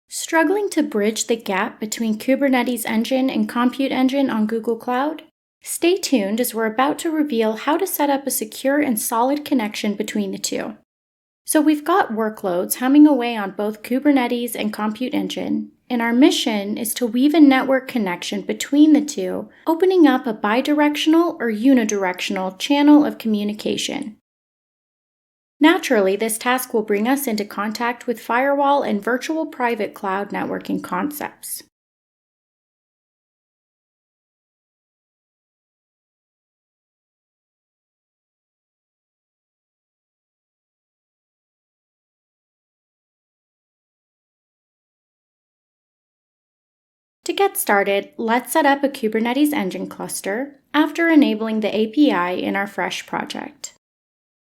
Struggling to bridge the gap between Kubernetes Engine and Compute Engine on Google Cloud? Stay tuned as we're about to reveal how to set up a secure and solid connection between the two. So we've got workloads humming away on both Kubernetes and Compute Engine, and our mission is to weave a network connection between the two, opening up a bi-directional or unidirectional channel of communication. Naturally, this task will bring us into contact with firewall and virtual private cloud networking concepts. To get started, let's set up a Kubernetes Engine cluster after enabling the API in our fresh project.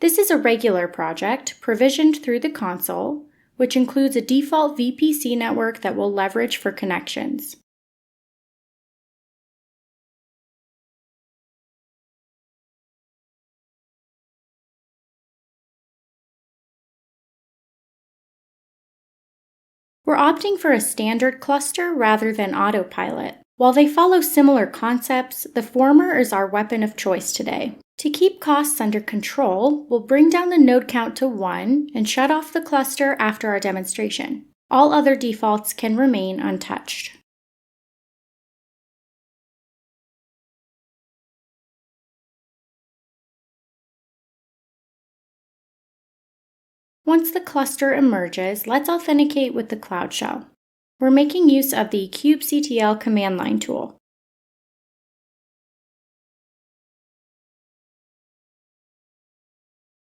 This is a regular project provisioned through the console, which includes a default VPC network that we'll leverage for connections. We're opting for a standard cluster rather than autopilot. While they follow similar concepts, the former is our weapon of choice today. To keep costs under control, we'll bring down the node count to 1 and shut off the cluster after our demonstration. All other defaults can remain untouched. Once the cluster emerges, let's authenticate with the Cloud Shell. We're making use of the kubectl command line tool.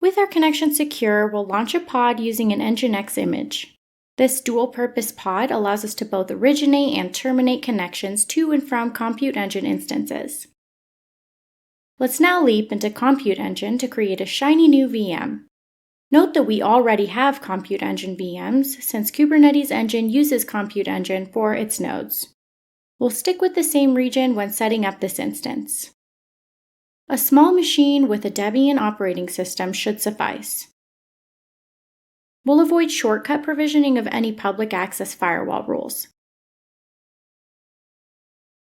With our connection secure, we'll launch a pod using an Nginx image. This dual-purpose pod allows us to both originate and terminate connections to and from Compute Engine instances. Let's now leap into Compute Engine to create a shiny new VM. Note that we already have Compute Engine VMs since Kubernetes Engine uses Compute Engine for its nodes. We'll stick with the same region when setting up this instance. A small machine with a Debian operating system should suffice. We'll avoid shortcut provisioning of any public access firewall rules.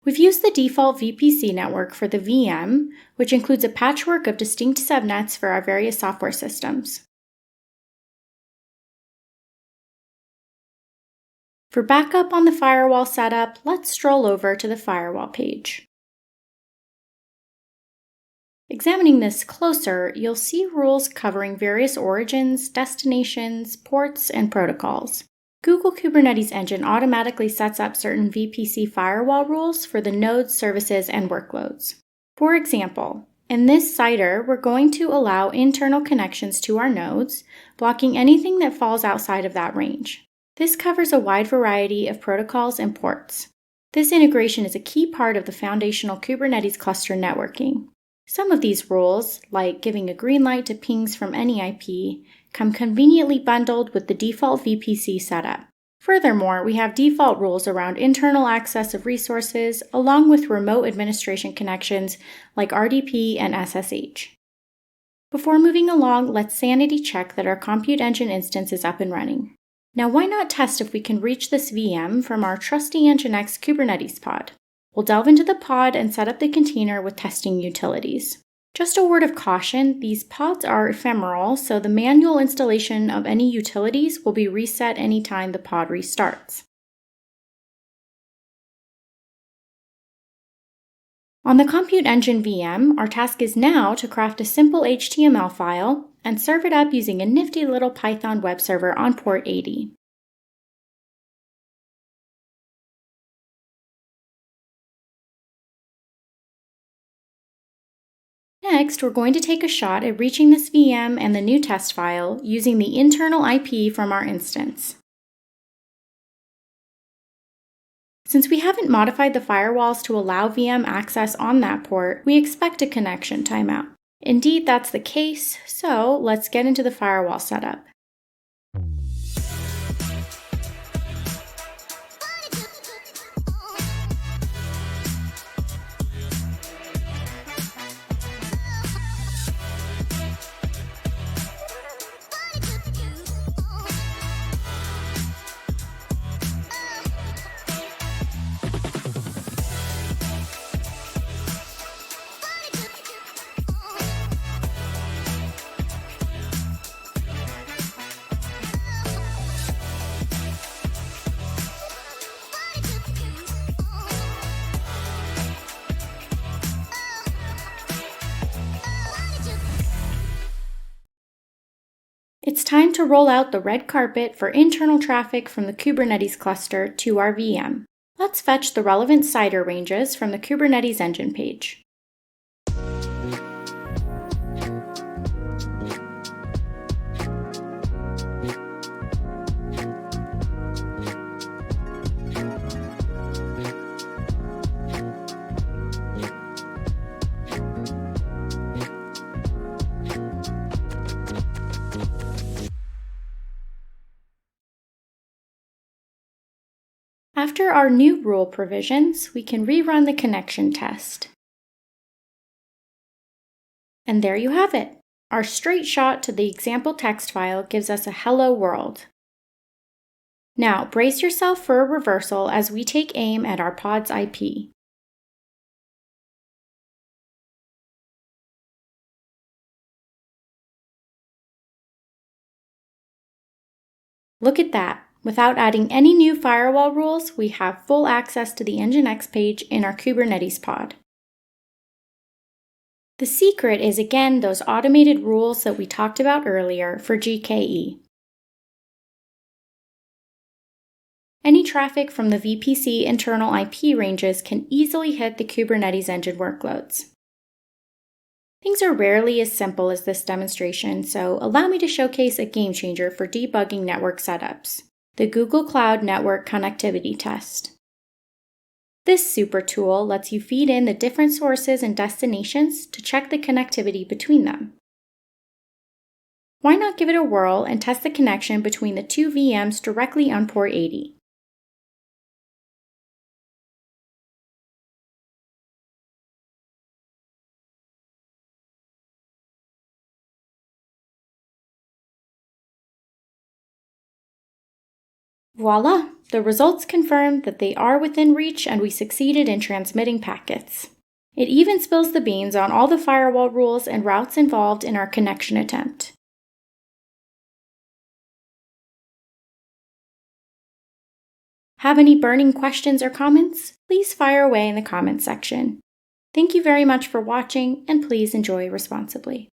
We've used the default VPC network for the VM, which includes a patchwork of distinct subnets for our various software systems. For backup on the firewall setup, let's stroll over to the firewall page. Examining this closer, you'll see rules covering various origins, destinations, ports, and protocols. Google Kubernetes Engine automatically sets up certain VPC firewall rules for the nodes, services, and workloads. For example, in this CIDR, we're going to allow internal connections to our nodes, blocking anything that falls outside of that range. This covers a wide variety of protocols and ports. This integration is a key part of the foundational Kubernetes cluster networking. Some of these rules, like giving a green light to pings from any IP, come conveniently bundled with the default VPC setup. Furthermore, we have default rules around internal access of resources, along with remote administration connections like RDP and SSH. Before moving along, let's sanity check that our Compute Engine instance is up and running. Now, why not test if we can reach this VM from our trusty Nginx Kubernetes pod? We'll delve into the pod and set up the container with testing utilities. Just a word of caution, these pods are ephemeral, so the manual installation of any utilities will be reset anytime the pod restarts. On the Compute Engine VM, our task is now to craft a simple HTML file and serve it up using a nifty little Python web server on port 80. Next, we're going to take a shot at reaching this VM and the new test file using the internal IP from our instance. Since we haven't modified the firewalls to allow VM access on that port, we expect a connection timeout. Indeed, that's the case, so let's get into the firewall setup. It's time to roll out the red carpet for internal traffic from the Kubernetes cluster to our VM. Let's fetch the relevant CIDR ranges from the Kubernetes Engine page. After our new rule provisions, we can rerun the connection test. And there you have it. Our straight shot to the example text file gives us a hello world. Now, brace yourself for a reversal as we take aim at our pod's IP. Look at that. Without adding any new firewall rules, we have full access to the Nginx page in our Kubernetes pod. The secret is again those automated rules that we talked about earlier for GKE. Any traffic from the VPC internal IP ranges can easily hit the Kubernetes Engine workloads. Things are rarely as simple as this demonstration, so allow me to showcase a game changer for debugging network setups. The Google Cloud Network Connectivity Test. This super tool lets you feed in the different sources and destinations to check the connectivity between them. Why not give it a whirl and test the connection between the two VMs directly on port 80? Voila! The results confirm that they are within reach and we succeeded in transmitting packets. It even spills the beans on all the firewall rules and routes involved in our connection attempt. Have any burning questions or comments? Please fire away in the comments section. Thank you very much for watching, and please enjoy responsibly.